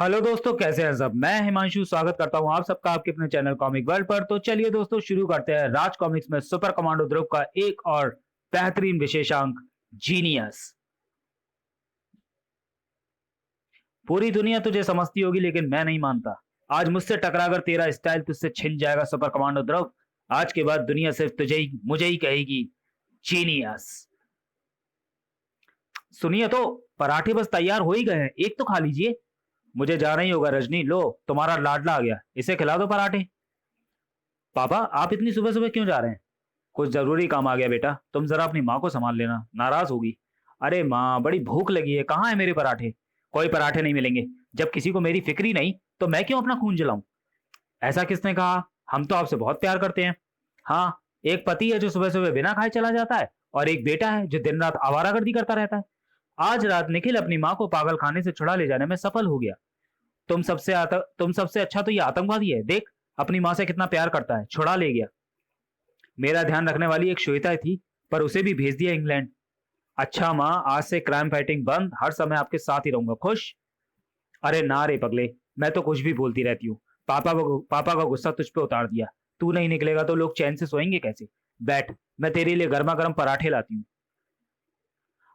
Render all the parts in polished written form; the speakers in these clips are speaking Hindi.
हेलो दोस्तों, कैसे हैं सब। मैं हिमांशु स्वागत करता हूं आप सबका आपके अपने चैनल कॉमिक वर्ल्ड पर। तो चलिए दोस्तों, शुरू करते हैं राज कॉमिक्स में सुपर कमांडो ध्रुव का एक और बेहतरीन विशेषांक, जीनियस। पूरी दुनिया तुझे समझती होगी लेकिन मैं नहीं मानता। आज मुझसे टकराकर तेरा स्टाइल तुझसे छिन जाएगा सुपर कमांडो ध्रुव। आज के बाद दुनिया सिर्फ तुझे ही मुझे ही कहेगी जीनियस। सुनिए तो, पराठे बस तैयार हो ही गए हैं, एक तो खा लीजिए। मुझे जाना ही होगा रजनी। लो, तुम्हारा लाडला आ गया, इसे खिला दो पराठे। पापा, आप इतनी सुबह सुबह क्यों जा रहे हैं? कुछ जरूरी काम आ गया बेटा, तुम जरा अपनी माँ को संभाल लेना, नाराज होगी। अरे माँ, बड़ी भूख लगी है, कहाँ है मेरे पराठे? कोई पराठे नहीं मिलेंगे। जब किसी को मेरी फिक्र ही नहीं तो मैं क्यों अपना खून जलाऊं? ऐसा किसने कहा? हम तो आपसे बहुत प्यार करते हैं। हाँ, एक पति है जो सुबह सुबह बिना खाए चला जाता है, और एक बेटा है जो दिन रात आवारागर्दी करता रहता है। आज रात निखिल अपनी माँ को पागल खाने से छुड़ा ले जाने में सफल हो गया। तुम सबसे अच्छा तो ये आतंकवादी है। देख, अपनी माँ से कितना प्यार करता है, छुड़ा ले गया। मेरा ध्यान रखने वाली एक श्वेता थी, पर उसे भी भेज दिया इंग्लैंड। अच्छा माँ, आज से क्राइम फाइटिंग बंद, हर समय आपके साथ ही रहूंगा, खुश? अरे ना रे पगले, मैं तो कुछ भी बोलती रहती हूँ। पापा का गुस्सा तुझ पे उतार दिया। तू नहीं निकलेगा तो लोग चैन से सोएंगे कैसे? बैठ, मैं तेरे लिए गर्मा गर्म पराठे लाती हूँ।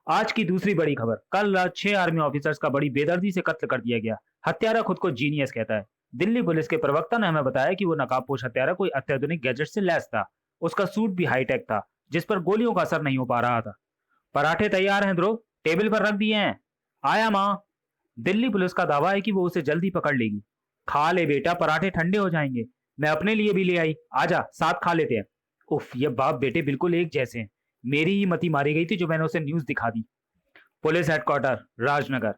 आज की दूसरी बड़ी खबर, कल रात 6 आर्मी ऑफिसर्स का बड़ी बेदर्दी से कत्ल कर दिया गया। हत्यारा खुद को जीनियस कहता है। दिल्ली पुलिस के प्रवक्ता ने हमें बताया कि वो नकाबपोश हत्यारा कोई अत्याधुनिक गैजेट से लैस था। उसका सूट भी हाईटेक था, जिस पर गोलियों का असर नहीं हो पा रहा था। पराठे तैयार हैं ध्रुव, टेबल पर रख दिए हैं। आया माँ। दिल्ली पुलिस का दावा है कि वो उसे जल्दी पकड़ लेगी। खा ले बेटा, पराठे ठंडे हो जाएंगे। मैं अपने लिए भी ले आई, आजा साथ खा लेते हैं। उफ, ये बाप बेटे बिल्कुल एक जैसे हैं। मेरी ही मती मारी गई थी जो मैंने उसे न्यूज दिखा दी। Police headquarter, Rajnagar.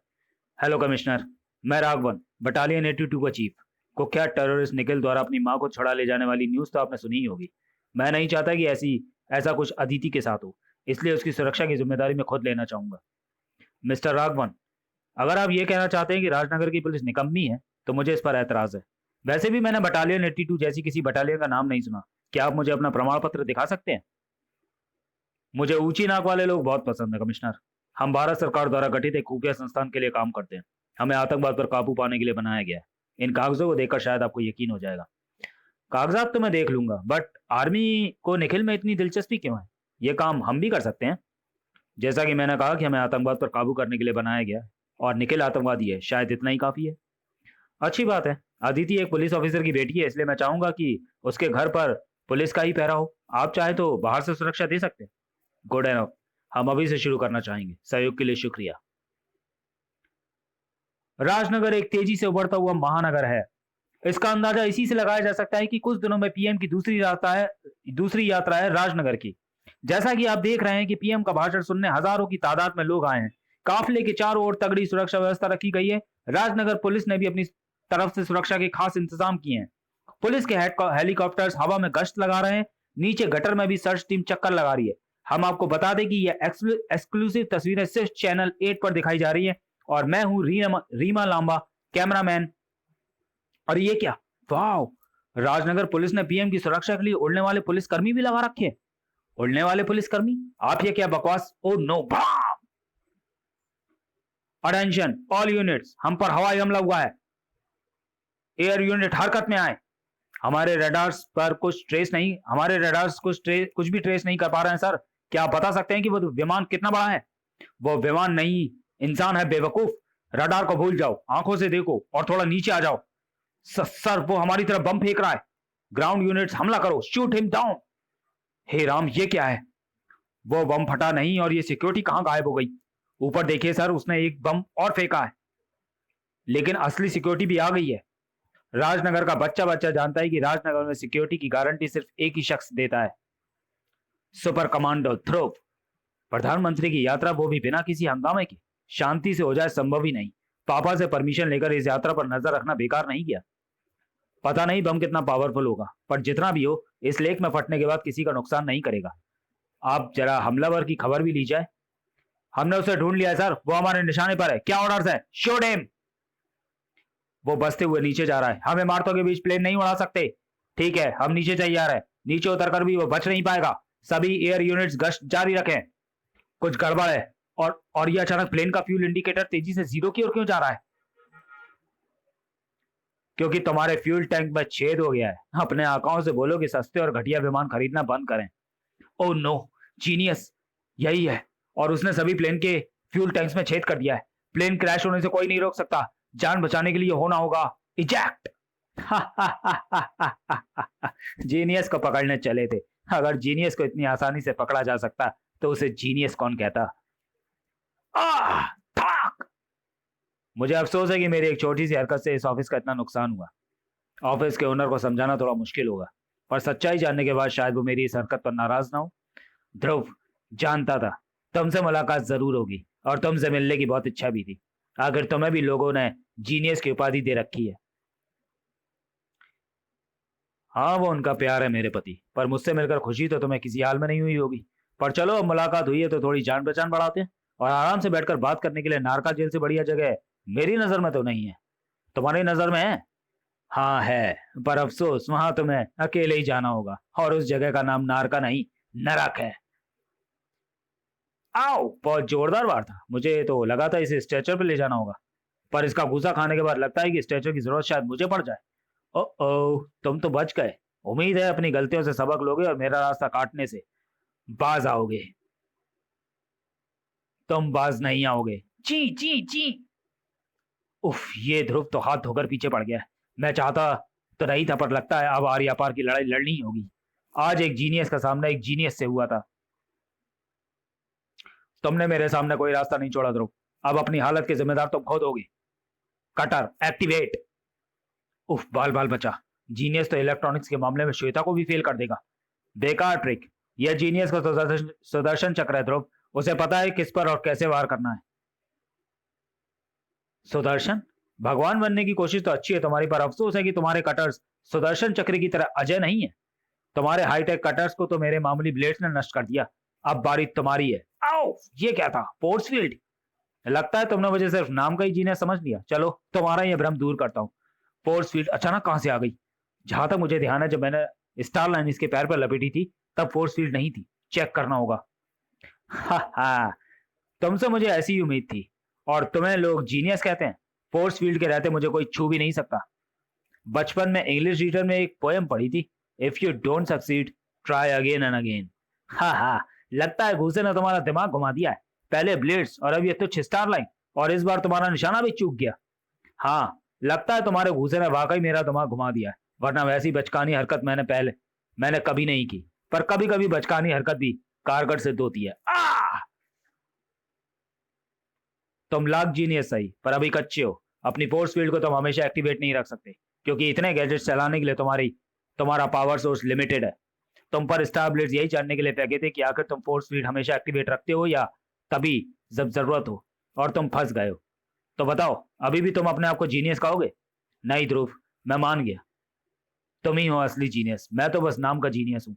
Hello commissioner, मैं राघवन, बटालियन 82 का चीफ। कुख्यात टेररिस्ट निखिल द्वारा अपनी मां को छुड़ा ले जाने वाली न्यूज तो आपने सुनी ही होगी। मैं नहीं चाहता कि ऐसा कुछ अदिति के साथ हो, इसलिए उसकी सुरक्षा की जिम्मेदारी मैं खुद लेना चाहूंगा। मिस्टर राघवन, अगर आप ये कहना चाहते हैं कि राजनगर की पुलिस निकम्मी है तो मुझे इस पर एतराज है। वैसे भी मैंने बटालियन 82 जैसी किसी बटालियन का नाम नहीं सुना। क्या आप मुझे अपना प्रमाण पत्र दिखा सकते हैं? मुझे ऊंची नाक वाले लोग बहुत पसंद है कमिश्नर। हम भारत सरकार द्वारा गठित एक खुफिया संस्थान के लिए काम करते हैं। हमें आतंकवाद पर काबू पाने के लिए बनाया गया है। इन कागजों को देखकर शायद आपको यकीन हो जाएगा। कागजात तो मैं देख लूंगा, बट आर्मी को निखिल में इतनी दिलचस्पी क्यों है? ये काम हम भी कर सकते हैं। जैसा कि मैंने कहा कि हमें आतंकवाद पर काबू करने के लिए बनाया गया है, और निखिल आतंकवादी है, शायद इतना ही काफी है। अच्छी बात है। अदिति एक पुलिस ऑफिसर की बेटी है, इसलिए मैं चाहूंगा कि उसके घर पर पुलिस का ही पहरा हो। आप चाहे तो बाहर से सुरक्षा दे सकते हैं। Good enough. हम अभी से शुरू करना चाहेंगे। सहयोग के लिए शुक्रिया। राजनगर एक तेजी से उभरता हुआ महानगर है। इसका अंदाजा इसी से लगाया जा सकता है कि कुछ दिनों में पीएम की दूसरी यात्रा है राजनगर की। जैसा कि आप देख रहे हैं कि पीएम का भाषण सुनने हजारों की तादाद में लोग आए हैं। काफिले के चारों ओर तगड़ी सुरक्षा व्यवस्था रखी गई है। राजनगर पुलिस ने भी अपनी तरफ से सुरक्षा के खास इंतजाम किए हैं। पुलिस के हेलीकॉप्टर्स हवा में गश्त लगा रहे हैं। नीचे गटर में भी सर्च टीम चक्कर लगा रही है। हम आपको बता दें कि यह एक्सक्लूसिव तस्वीरें सिर्फ चैनल 8 पर दिखाई जा रही है, और मैं हूं रीमा लांबा, कैमरामैन। और ये क्या, वाह! राजनगर पुलिस ने पीएम की सुरक्षा के लिए उड़ने वाले पुलिसकर्मी भी लगा रखे हैं। उड़ने वाले पुलिसकर्मी? आप ये क्या बकवास! Oh no! Attention all units, हम पर हवाई हमला हुआ है। एयर यूनिट हरकत में आए। हमारे रडार्स कुछ भी ट्रेस नहीं कर पा रहे हैं सर। क्या आप बता सकते हैं कि वो विमान कितना बड़ा है? वो विमान नहीं, इंसान है बेवकूफ। रडार को भूल जाओ, आंखों से देखो और थोड़ा नीचे आ जाओ। सर, वो हमारी तरफ बम फेंक रहा है। ग्राउंड यूनिट्स हमला करो, शूट हिम डाउन। हे राम, ये क्या है? वो बम फटा नहीं, और ये सिक्योरिटी कहां गायब हो गई? ऊपर देखिए सर, उसने एक बम और फेंका है, लेकिन असली सिक्योरिटी भी आ गई है। राजनगर का बच्चा बच्चा जानता है कि राजनगर में सिक्योरिटी की गारंटी सिर्फ एक ही शख्स देता है, सुपर कमांडो ध्रुव। प्रधानमंत्री की यात्रा, वो भी बिना किसी हंगामे के, शांति से हो जाए संभव ही नहीं। पापा से परमिशन लेकर इस यात्रा पर नजर रखना बेकार नहीं किया। पता नहीं बम कितना पावरफुल होगा, पर जितना भी हो, इस लेक में फटने के बाद किसी का नुकसान नहीं करेगा। आप जरा हमलावर की खबर भी ली जाए। हमने उसे ढूंढ लिया है सर, वो हमारे निशाने पर है। क्या ऑर्डर्स है? Shoot him. वो बसते हुए नीचे जा रहा है। हम इमारतों के बीच प्लेन नहीं उड़ा सकते। ठीक है, हम नीचे तैयार है। नीचे उतरकर भी वो बच नहीं पाएगा। सभी एयर यूनिट्स गश्त जारी रखें। कुछ गड़बड़ है। और ये अचानक प्लेन का फ्यूल इंडिकेटर तेजी से जीरो की ओर क्यों जा रहा है? क्योंकि तुम्हारे फ्यूल टैंक में छेद हो गया है। अपने आकाओं से बोलो कि सस्ते और घटिया विमान खरीदना बंद करें। ओह नो, जीनियस, यही है। और उसने सभी प्लेन के फ्यूल टैंक्स में छेद कर दिया है। प्लेन क्रैश होने से कोई नहीं रोक सकता। जान बचाने के लिए होना होगा इजेक्ट। जीनियस को पकड़ने चले थे। अगर जीनियस को इतनी आसानी से पकड़ा जा सकता तो उसे जीनियस कौन कहता। थाक! मुझे अफसोस है कि मेरी एक छोटी सी हरकत से इस ऑफिस का इतना नुकसान हुआ। ऑफिस के ओनर को समझाना थोड़ा मुश्किल होगा, पर सच्चाई जानने के बाद शायद वो मेरी इस हरकत पर नाराज ना हो। ध्रुव, जानता था तुमसे मुलाकात जरूर होगी और तुमसे मिलने की बहुत इच्छा भी थी। आखिर तुम्हें भी लोगों ने जीनियस की उपाधि दे रखी है। हाँ, वो उनका प्यार है मेरे पति, पर मुझसे मिलकर खुशी तो तुम्हें किसी हाल में नहीं हुई होगी। पर चलो, अब मुलाकात हुई है तो थोड़ी जान पहचान बढ़ाते हैं और आराम से बैठकर बात करने के लिए नारका जेल से बढ़िया जगह मेरी नजर में तो नहीं है। तुम्हारी नजर में है? हाँ है, पर अफसोस वहां तुम्हें अकेले ही जाना होगा और उस जगह का नाम नारका नहीं, नरक है। आओ, बहुत जोरदार वार था। मुझे तो लगा था इसे स्ट्रेचर पे ले जाना होगा, पर इसका घूसा खाने के बाद लगता है कि स्ट्रेचर की जरूरत शायद मुझे पड़ जाए। ओ ओ, तुम तो बच गए। उम्मीद है अपनी गलतियों से सबक लोगे और मेरा रास्ता काटने से बाज आओगे। तुम बाज नहीं आओगे। जी जी जी। उफ, ये ध्रुव तो हाथ धोकर पीछे पड़ गया। मैं चाहता तो नहीं था, पर लगता है अब आर्या पार की लड़ाई लड़नी ही होगी। आज एक जीनियस का सामना एक जीनियस से हुआ था। तुमने मेरे सामने कोई रास्ता नहीं छोड़ा ध्रुव। अब अपनी हालत के जिम्मेदार तुम खुद होगे। Cutter activate. उफ, बाल बाल बचा। जीनियस तो इलेक्ट्रॉनिक्स के मामले में श्वेता को भी फेल कर देगा। बेकार ट्रिक। यह जीनियस का सुदर्शन चक्र है ध्रुव। उसे पता है किस पर और कैसे वार करना है। सुदर्शन? भगवान बनने की कोशिश तो अच्छी है तुम्हारी, पर अफसोस है कि तुम्हारे कटर्स सुदर्शन चक्र की तरह अजय नहीं है। तुम्हारे हाईटेक कटर्स को तो मेरे मामूली ब्लेड्स ने नष्ट कर दिया। अब बारी तुम्हारी है। आओ, ये क्या था? Force field? लगता है तुमने मुझे सिर्फ नाम का ही जीनियस समझ लिया। चलो, तुम्हारा यह भ्रम दूर करता हूँ। फोर्स फील्ड अचानक कहां से आ गई? जहां तक मुझे ध्यान है, जब मैंने स्टार लाइन इसके पैर पर लपेटी थी तब फोर्स फील्ड नहीं थी। चेक करना होगा। हा हा, तुमसे मुझे ऐसी ही उम्मीद थी। और तुम्हें लोग जीनियस कहते हैं? फोर्स फील्ड के रहते मुझे कोई छू भी नहीं सकता। बचपन में इंग्लिश रीडर में एक पोएम पढ़ी थी, if you don't succeed try again and again. हा हा, लगता है घूसे ने तुम्हारा दिमाग घुमा दिया है। पहले ब्लेड्स और अब ये तुच्छ स्टार लाइन, और इस बार तुम्हारा निशाना भी चूक गया। हाँ, लगता है तुम्हारे घूसे ने वाकई मेरा दिमाग घुमा दिया है, वरना वैसी बचकानी हरकत मैंने कभी नहीं की। पर कभी कभी बचकानी हरकत भी कारगर सिद्ध होती है। तुम लाख जीनियस सही, पर अभी कच्चे हो। अपनी फोर्स फील्ड को तुम हमेशा एक्टिवेट नहीं रख सकते, क्योंकि इतने गैजेट्स चलाने के लिए तुम्हारा पावर सोर्स लिमिटेड है। तुम पर स्टार ब्लेड्स यही जानने के लिए फेंके थे कि आखिर तुम फोर्स फील्ड हमेशा एक्टिवेट रखते हो या तभी जब जरूरत हो, और तुम फंस गए हो। तो बताओ, अभी भी तुम अपने आप को जीनियस कहोगे? नहीं ध्रुव, मैं मान गया। तुम ही हो असली जीनियस, मैं तो बस नाम का जीनियस हूँ।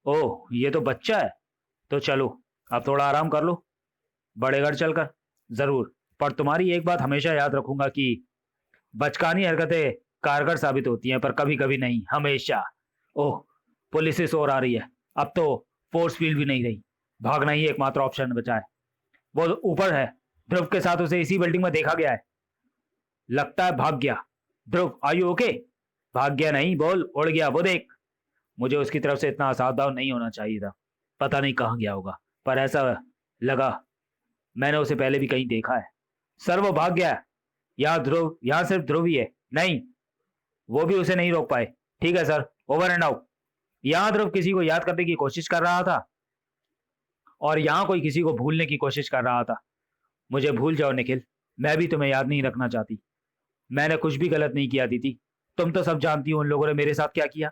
ओह, ये तो बच्चा है। तो चलो, अब थोड़ा आराम कर लो, बड़े घर चलकर। जरूर, पर तुम्हारी एक बात हमेशा याद रखूंगा कि बचकानी हरकतें कारगर साबित होती हैं, पर कभी कभी नहीं, हमेशा। ओह, पुलिस से शोर आ रही है। अब तो फोर्स फील्ड भी नहीं रही। भागना ही एकमात्र ऑप्शन बचा है। वो ऊपर है। ध्रुव के साथ उसे इसी बिल्डिंग में देखा गया है। लगता है भाग गया। ध्रुव, आर यू ओके? भाग गया नहीं, बोल उड़ गया, वो देख। मुझे उसकी तरफ से इतना असावधान नहीं होना चाहिए था। पता नहीं कहाँ गया होगा, पर ऐसा लगा मैंने उसे पहले भी कहीं देखा है। सर, वो भाग गया। यहाँ सिर्फ ध्रुव ही है। नहीं, वो भी उसे नहीं रोक पाए। ठीक है सर, ओवर एंड आउट। यहाँ ध्रुव किसी को याद करने की कोशिश कर रहा था और यहाँ कोई किसी को भूलने की कोशिश कर रहा था। मुझे भूल जाओ निखिल, मैं भी तुम्हें याद नहीं रखना चाहती। मैंने कुछ भी गलत नहीं किया दीदी। तुम तो सब जानती हो उन लोगों ने मेरे साथ क्या किया।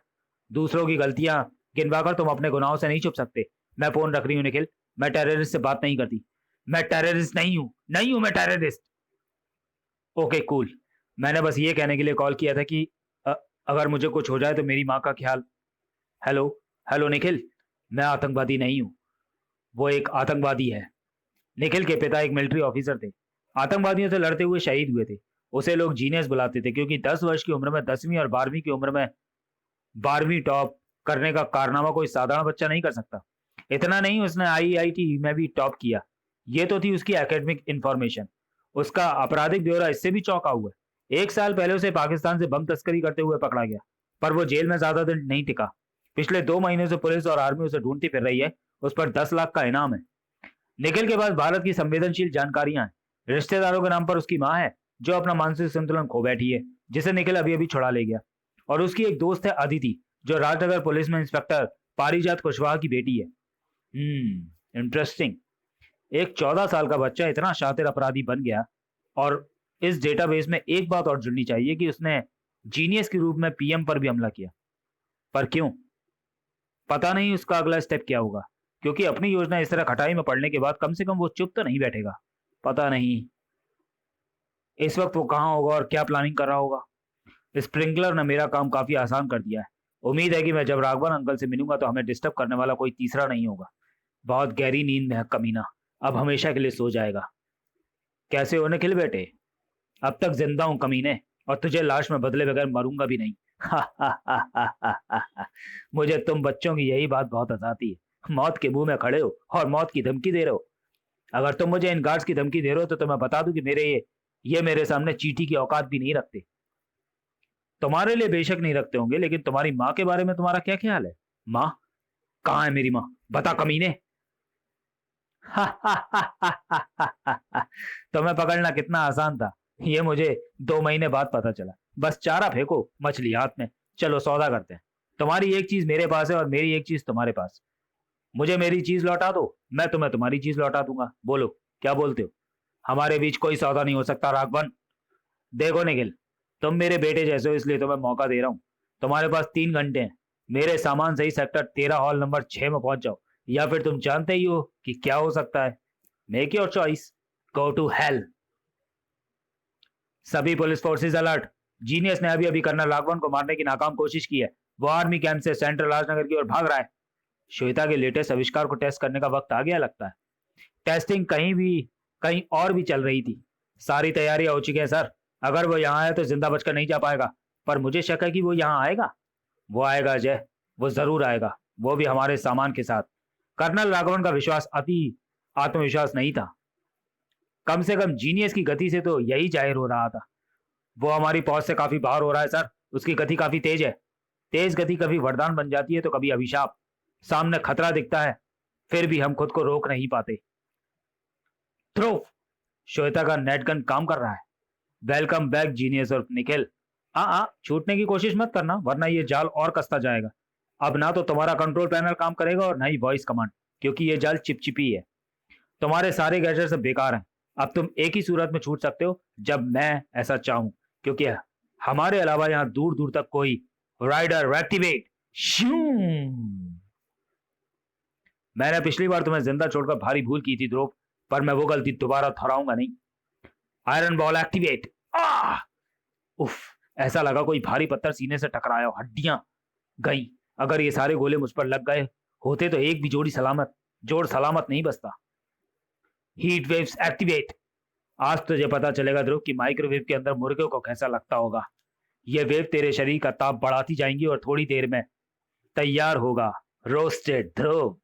दूसरों की गलतियां गिनवाकर तुम अपने गुनाहों से नहीं छुप सकते। मैं फोन रख रही हूँ निखिल, मैं टेररिस्ट से बात नहीं करती। मैं टेररिस्ट नहीं हूँ, नहीं हूँ मैं टेररिस्ट। ओके कूल, मैंने बस ये कहने के लिए कॉल किया था कि अ, अगर मुझे कुछ हो जाए तो मेरी माँ का ख्याल। हेलो, हेलो निखिल, मैं आतंकवादी नहीं हूँ। वो एक आतंकवादी है। निखिल के पिता एक मिलिट्री ऑफिसर थे। आतंकवादियों से लड़ते हुए शहीद हुए थे। उसे लोग जीनियस बुलाते थे, क्योंकि 10 वर्ष की उम्र में 10वीं और 12वीं की उम्र में 12वीं टॉप करने का कारनामा कोई साधारण बच्चा नहीं कर सकता। इतना नहीं, उसने आईआईटी में भी टॉप किया। ये तो थी उसकी एकेडमिक इंफॉर्मेशन। उसका आपराधिक ब्यौरा इससे भी चौंका हुआ है। 1 साल पहले उसे पाकिस्तान से बम तस्करी करते हुए पकड़ा गया, पर वो जेल में ज्यादा दिन नहीं टिका। पिछले 2 महीने से पुलिस और आर्मी उसे ढूंढती फिर रही है। उस पर 10 लाख का इनाम है। निखिल के पास भारत की संवेदनशील जानकारियां हैं। रिश्तेदारों के नाम पर उसकी माँ है, जो अपना मानसिक संतुलन खो बैठी है, जिसे निखिल अभी अभी छुड़ा ले गया। और उसकी एक दोस्त है अदिति, जो राजनगर पुलिस में इंस्पेक्टर पारिजात कुशवाहा की बेटी है। इंटरेस्टिंग। एक 14 साल का बच्चा इतना शातिर अपराधी बन गया। और इस डेटाबेस में एक बात और जुड़नी चाहिए कि उसने जीनियस के रूप में पीएम पर भी हमला किया। पर क्यों? पता नहीं उसका अगला स्टेप क्या होगा, क्योंकि अपनी योजना इस तरह खटाई में पड़ने के बाद कम से कम वो चुप तो नहीं बैठेगा। पता नहीं इस वक्त वो कहाँ होगा और क्या प्लानिंग कर रहा होगा। स्प्रिंकलर ने मेरा काम काफी आसान कर दिया है। उम्मीद है कि मैं जब राघवन अंकल से मिलूंगा तो हमें डिस्टर्ब करने वाला कोई तीसरा नहीं होगा। बहुत गहरी नींद में है कमीना, अब हमेशा के लिए सो जाएगा। कैसे हो निखिल बेटे? अब तक जिंदा हूं कमीने, और तुझे लाश में बदले बगैर मरूंगा भी नहीं। मुझे तुम बच्चों की यही बात बहुत हंसाती है। मौत के मुंह में खड़े हो और मौत की धमकी दे रहे हो। अगर तुम मुझे इन गार्ड्स की धमकी दे रहे हो तो मैं बता दूं कि ये मेरे सामने चींटी की औकात भी नहीं रखते। तुम्हारे लिए बेशक नहीं रखते होंगे, लेकिन तुम्हारी माँ के बारे में तुम्हारा क्या ख्याल है? माँ? कहाँ है मेरी माँ? बता कमीने। तुम्हें पकड़ना कितना आसान था, ये मुझे 2 महीने बाद पता चला। बस चारा फेंको, मछली हाथ में, चलो सौदा करते हैं। तुम्हारी एक चीज मेरे पास है और मेरी एक चीज तुम्हारे पास। मुझे मेरी चीज लौटा दो, मैं तुम्हें तुम्हारी चीज लौटा दूंगा। बोलो क्या बोलते हो? हमारे बीच कोई सौदा नहीं हो सकता राघवन। देखो निखिल, तुम मेरे बेटे जैसे हो, इसलिए तुम्हें मौका दे रहा हूं। तुम्हारे पास 3 घंटे हैं। मेरे सामान सही सेक्टर 13 हॉल नंबर 6 में पहुंच जाओ, या फिर तुम जानते ही हो कि क्या हो सकता है। Make your choice, go to hell. सभी पुलिस फोर्सेस अलर्ट। जीनियस ने अभी अभी कर्नल राघवन को मारने की नाकाम कोशिश की है। वो आर्मी कैंप से सेंट्रल राजनगर की ओर भाग रहा है। श्वेता के लेटेस्ट आविष्कार को टेस्ट करने का वक्त आ गया लगता है। टेस्टिंग कहीं और भी चल रही थी। सारी तैयारियां हो चुकी है सर। अगर वो यहाँ है तो जिंदा बचकर नहीं जा पाएगा, पर मुझे शक है कि वो यहाँ आएगा। वो आएगा अजय, वो जरूर आएगा, वो भी हमारे सामान के साथ। कर्नल राघवन का विश्वास अति आत्मविश्वास नहीं था। कम से कम जीनियस की गति से तो यही जाहिर हो रहा था। वो हमारी पहुंच से काफी बाहर हो रहा है सर। उसकी गति काफी तेज है। तेज गति कभी वरदान बन जाती है तो कभी अभिशाप। सामने खतरा दिखता है, फिर भी हम खुद को रोक नहीं पाते। ध्रुव, श्वेता का नेट गन काम कर रहा है। वेलकम बैक जीनियस और निखिल। छूटने की कोशिश मत करना, वरना ये जाल और कसता जाएगा। अब ना तो तुम्हारा कंट्रोल पैनल काम करेगा और ना ही वॉइस कमांड, क्योंकि ये जाल चिपचिपी है। तुम्हारे सारे गैजेट सब बेकार हैं। अब तुम एक ही सूरत में छूट सकते हो, जब मैं ऐसा चाहूं, क्योंकि हमारे अलावा यहां दूर दूर तक कोई राइडर एक्टिवेट। मैंने पिछली बार तुम्हें जिंदा छोड़कर भारी भूल की थी ध्रुव, पर मैं वो गलती दोबारा दोहराऊंगा नहीं। Iron ball activate. उफ, ऐसा लगा कोई भारी पत्थर सीने से टकराया, हड्डियां गई। अगर ये सारे गोले मुझ पर लग गए होते तो एक भी जोड़ सलामत नहीं बचता। Heat waves activate. आज तुझे पता चलेगा ध्रुव कि माइक्रोवेव के अंदर मुर्गे को कैसा लगता होगा। ये वेव तेरे शरीर का ताप बढ़ाती जाएंगी और थोड़ी देर में तैयार होगा रोस्टेड ध्रुव।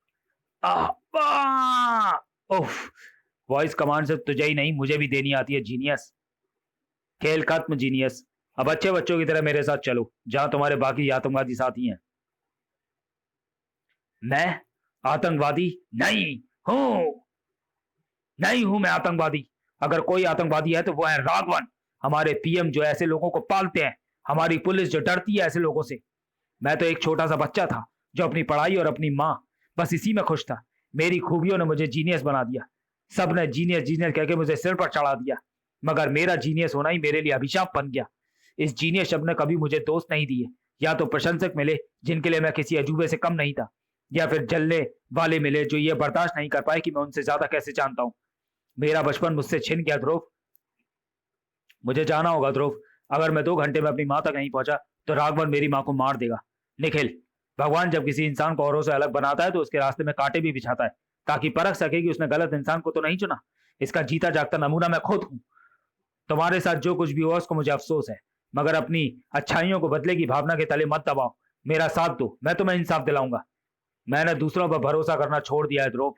उफ, वॉइस कमांड से तुझे ही नहीं मुझे भी देनी आती है जीनियस। खेल खत्म जीनियस। अब अच्छे बच्चों की तरह मेरे साथ चलो, जहां तुम्हारे बाकी आतंकवादी साथी हैं। मैं आतंकवादी नहीं हूं मैं आतंकवादी। अगर कोई आतंकवादी है तो वो है राघवन, हमारे पीएम, जो ऐसे लोगों को पालते हैं। हमारी पुलिस जो डरती है ऐसे लोगों से। मैं तो एक छोटा सा बच्चा था जो अपनी पढ़ाई और अपनी माँ, बस इसी में खुश था। मेरी खूबियों ने मुझे जीनियस बना दिया। सबने जीनियस जीनियस कहकर मुझे सिर पर चढ़ा दिया, मगर मेरा जीनियस होना ही मेरे लिए अभिशाप बन गया। इस जीनियस शब्द ने कभी मुझे दोस्त नहीं दिए। या तो प्रशंसक मिले जिनके लिए मैं किसी अजूबे से कम नहीं था, या फिर जलने वाले मिले जो ये बर्दाश्त नहीं कर पाए कि मैं उनसे ज्यादा कैसे जानता हूं। मेरा बचपन मुझसे छिन गया ध्रुव। मुझे जाना होगा ध्रुव। अगर मैं 2 घंटे में अपनी माँ तक नहीं पहुंचा तो राघवन मेरी माँ को मार देगा। निखिल, भगवान जब किसी इंसान को औरों से अलग बनाता है तो उसके रास्ते में कांटे भी बिछाता है, ताकि परख सके कि उसने गलत इंसान को तो नहीं चुना। इसका जीता जागता नमूना मैं खुद हूं। तुम्हारे साथ जो कुछ भी हुआ उसको मुझे अफसोस है, मगर अपनी अच्छाइयों को बदले की भावना के तले मत दबाओ। मेरा साथ दो, मैं तुम्हें इंसाफ दिलाऊंगा। मैंने दूसरों पर भरोसा करना छोड़ दिया है ध्रुव।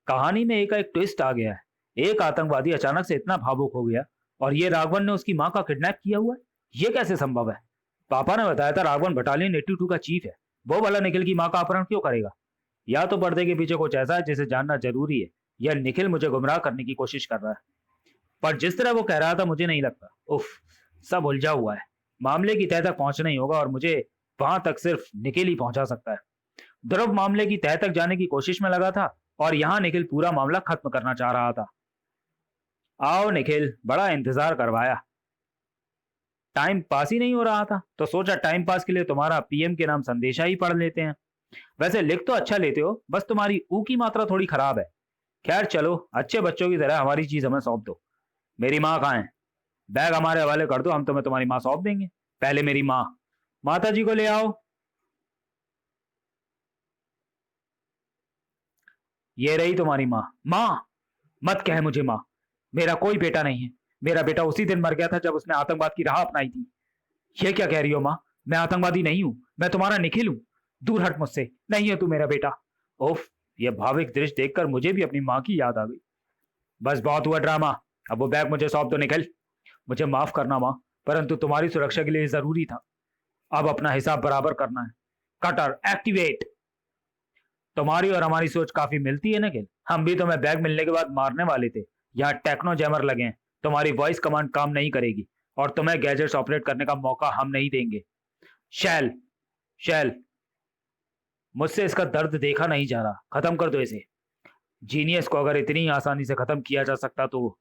कहानी में एक ट्विस्ट आ गया है। एक आतंकवादी अचानक से इतना भावुक हो गया और ये राघवन ने उसकी माँ का किडनैप किया हुआ है, ये कैसे संभव है? पापा ने बताया था राघवन बटालियन 82 का चीफ है, वो भला निखिल की माँ का अपहरण क्यों करेगा? या तो पर्दे के पीछे कुछ ऐसा है जिसे जानना जरूरी है, या निखिल मुझे गुमराह करने की कोशिश कर रहा है। पर जिस तरह वो कह रहा था मुझे नहीं लगता। उफ, सब उलझा हुआ है। मामले की तह तक पहुंचना ही होगा और मुझे वहां तक सिर्फ निखिल ही पहुंचा सकता है। ध्रुव मामले की तह तक जाने की कोशिश में लगा था और यहाँ निखिल पूरा मामला खत्म करना चाह रहा था। आओ निखिल, बड़ा इंतजार करवाया। टाइम पास ही नहीं हो रहा था तो सोचा टाइम पास के लिए तुम्हारा पीएम के नाम संदेशा ही पढ़ लेते हैं। वैसे लिख तो अच्छा लेते हो, बस तुम्हारी ऊ की मात्रा थोड़ी खराब है। खैर चलो, अच्छे बच्चों की तरह हमारी चीज हमें सौंप दो। मेरी माँ कहाँ है? बैग हमारे हवाले कर दो, हम तुम्हें तुम्हारी माँ सौंप देंगे। पहले मेरी माँ। माता जी को ले आओ। ये रही तुम्हारी माँ। माँ मत कहे मुझे माँ, मेरा कोई बेटा नहीं है। मेरा बेटा उसी दिन मर गया था जब उसने आतंकवाद की राह अपनाई थी। ये क्या कह रही हो माँ? मैं आतंकवादी नहीं हूं, मैं तुम्हारा निखिल हूं। दूर हट मुझसे, नहीं है तू मेरा बेटा। ओफ, यह भाविक दृश्य देखकर मुझे भी अपनी माँ की याद आ गई। बस बहुत हुआ ड्रामा, अब वो बैग मुझे सौंप दो निखिल। मुझे माफ करना माँ, परंतु तुम्हारी सुरक्षा के लिए जरूरी था। अब अपना हिसाब बराबर करना है। Cutter activate. तुम्हारी और हमारी सोच काफी मिलती है निखिल। हम भी तुम्हें बैग मिलने के बाद मारने वाले थे। यहाँ टेक्नो जैमर लगे हैं, तुम्हारी वॉइस कमांड काम नहीं करेगी और तुम्हें गैजेट्स ऑपरेट करने का मौका हम नहीं देंगे। शैल, शैल, मुझसे इसका दर्द देखा नहीं जा रहा, खत्म कर दो इसे। जीनियस को अगर इतनी आसानी से खत्म किया जा सकता तो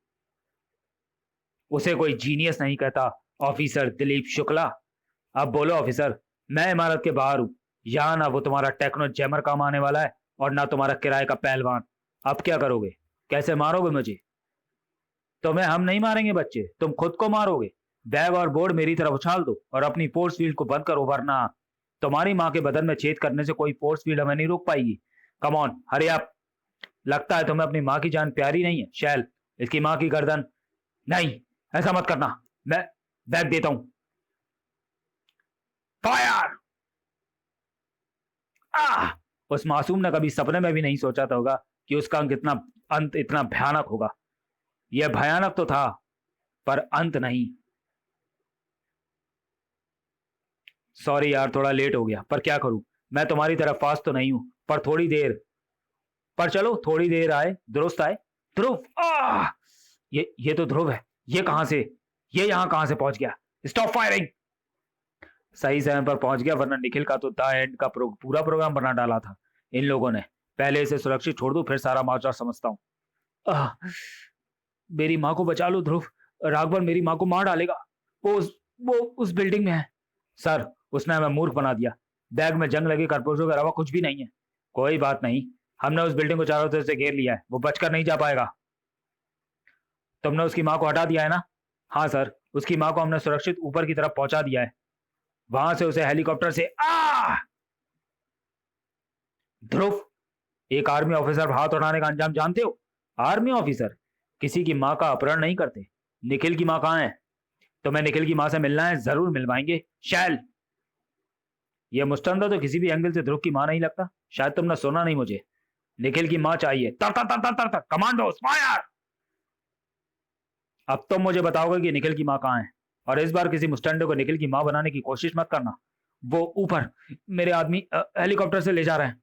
उसे कोई जीनियस नहीं कहता। ऑफिसर दिलीप शुक्ला। अब बोलो ऑफिसर, मैं इमारत के बाहर हूं। यहाँ ना वो तुम्हारा टेक्नो जैमर काम आने वाला है और ना तुम्हारा किराए का पहलवान। अब क्या करोगे? कैसे मारोगे मुझे? तुम्हें हम नहीं मारेंगे बच्चे, तुम खुद को मारोगे। बैग और बोर्ड मेरी तरफ उछाल दो और अपनी फोर्स फील्ड को बंद करो, वरना तुम्हारी माँ के बदन में छेद करने से कोई फोर्स फील्ड हमें नहीं रोक पाएगी। Come on, hurry up. लगता है तुम्हें अपनी माँ की जान प्यारी नहीं है। शैल, इसकी माँ की गर्दन। नहीं, ऐसा मत करना। मैं बैग देता हूं। फायर! आह! उस मासूम ने कभी सपने में भी नहीं सोचा था होगा कि उसका अंत इतना भयानक होगा। यह भयानक तो था, पर अंत नहीं। सॉरी यार, थोड़ा लेट हो गया, पर क्या करूं। मैं तुम्हारी तरफ फास्ट तो नहीं हूं, पर थोड़ी देर। पर चलो, थोड़ी देर आए दुरुस्त आए। ध्रुव! ये तो ध्रुव है। ये कहां से, ये यहां कहां से पहुंच गया? Stop firing! सही समय पर पहुंच गया, वरना निखिल का तो द एंड का पूरा प्रोग्राम बना डाला था इन लोगों ने। पहले इसे सुरक्षित छोड़ दो, फिर सारा माजरा समझता हूँ। मेरी माँ को बचा लो ध्रुव, राघवन मेरी माँ को मार डालेगा। वो उस बिल्डिंग में है। सर, उसने हमें मूर्ख बना दिया। बैग में जंग लगे खरगोशों के अलावा कुछ भी नहीं है। कोई बात नहीं, हमने उस बिल्डिंग को चारों तरफ से घेर लिया है, वो बचकर नहीं जा पाएगा। तुमने उसकी माँ को हटा दिया है ना? हाँ सर, उसकी माँ को हमने सुरक्षित ऊपर की तरफ पहुंचा दिया है। वहां से उसे हेलीकॉप्टर से ध्रुव, एक आर्मी ऑफिसर हाथ उठाने का अंजाम जानते हो? आर्मी ऑफिसर किसी की माँ का अपहरण नहीं करते। निखिल की माँ कहाँ है? तुम्हें निखिल की माँ से मिलना है, जरूर मिलवाएंगे। शैल, यह मुस्तंदा तो किसी भी एंगल से ध्रुव की माँ नहीं लगता। शायद तुमने सुना नहीं मुझे। निखिल की माँ चाहिए। तर तर तर तर तर तर, कमांडो फायर! अब तुम मुझे बताओगे कि निखिल की माँ कहाँ है, और इस बार किसी मुस्टंडे को निखिल की माँ बनाने की कोशिश मत करना। वो ऊपर मेरे आदमी हेलीकॉप्टर से ले जा रहे हैं।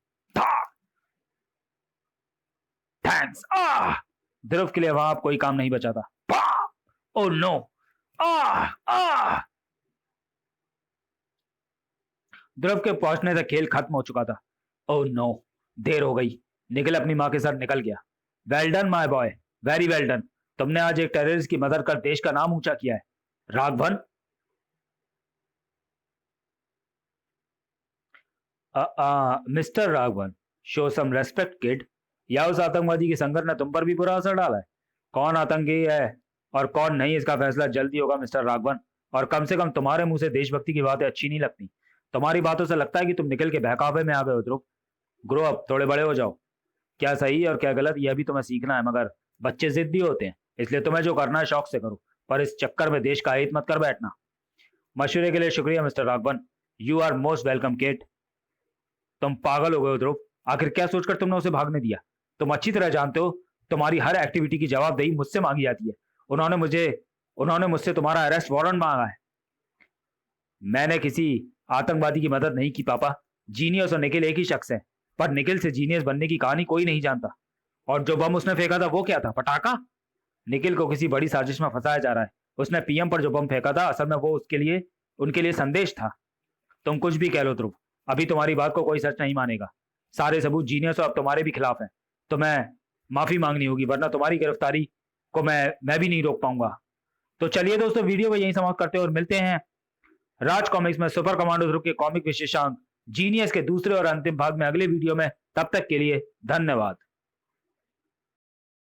थैंक्स। ध्रुव के लिए वहां अब कोई काम नहीं बचा था। Oh no! ध्रुव के पहुंचने से खेल खत्म हो चुका था। ओह नो, देर हो गई। निखिल अपनी मां के साथ निकल गया। Well done my boy, very well done. तुमने आज एक टेररिस्ट की मदद कर देश का नाम ऊंचा किया है। Raghavan, mister Raghavan, show some respect kid. या उस आतंकवादी की संगत ने तुम पर भी बुरा असर डाला है? कौन आतंकी है और कौन नहीं, इसका फैसला जल्दी होगा मिस्टर राघवन। और कम से कम तुम्हारे मुंह से देशभक्ति की बातें अच्छी नहीं लगती। तुम्हारी बातों से लगता है कि तुम निकल के बहकावे में आ गए हो। ध्रुव, ग्रो अप, थोड़े बड़े हो जाओ। क्या सही और क्या गलत यह भी तुम्हें सीखना है, मगर बच्चे जिद्दी होते हैं, इसलिए तुम्हें जो करना है शौक से करो, पर इस चक्कर में देश का हित मत कर बैठना। मशवरे के लिए शुक्रिया mister Raghavan. You are most welcome kid. तुम पागल हो गए हो ध्रुव, आखिर क्या सोचकर तुमने उसे भागने दिया? तुम अच्छी तरह जानते हो तुम्हारी हर एक्टिविटी की जवाबदेही मुझसे मांगी जाती है। उन्होंने मुझसे तुम्हारा अरेस्ट वारंट मांगा है। मैंने किसी आतंकवादी की मदद नहीं की पापा। जीनियस और निखिल एक ही शख्स है, पर निखिल से जीनियस बनने की कहानी कोई नहीं जानता। और जो बम उसने फेंका था वो क्या था? पटाखा? निखिल को किसी बड़ी साजिश में फंसाया जा रहा है। उसने पीएम पर जो बम फेंका था असल में वो उनके लिए संदेश था। तुम कुछ भी कह लो ध्रुव, अभी तुम्हारी बात को कोई सच नहीं मानेगा। सारे सबूत जीनियस और अब तुम्हारे भी खिलाफ हैं। तो मैं माफी मांगनी होगी, वरना तुम्हारी गिरफ्तारी को मैं भी नहीं रोक पाऊंगा। तो चलिए दोस्तों, वीडियो को यहीं समाप्त करते हैं और मिलते हैं राज कॉमिक्स में सुपर कमांडो ध्रुव के कॉमिक विशेषांक जीनियस के दूसरे और अंतिम भाग में अगले वीडियो में। तब तक के लिए धन्यवाद।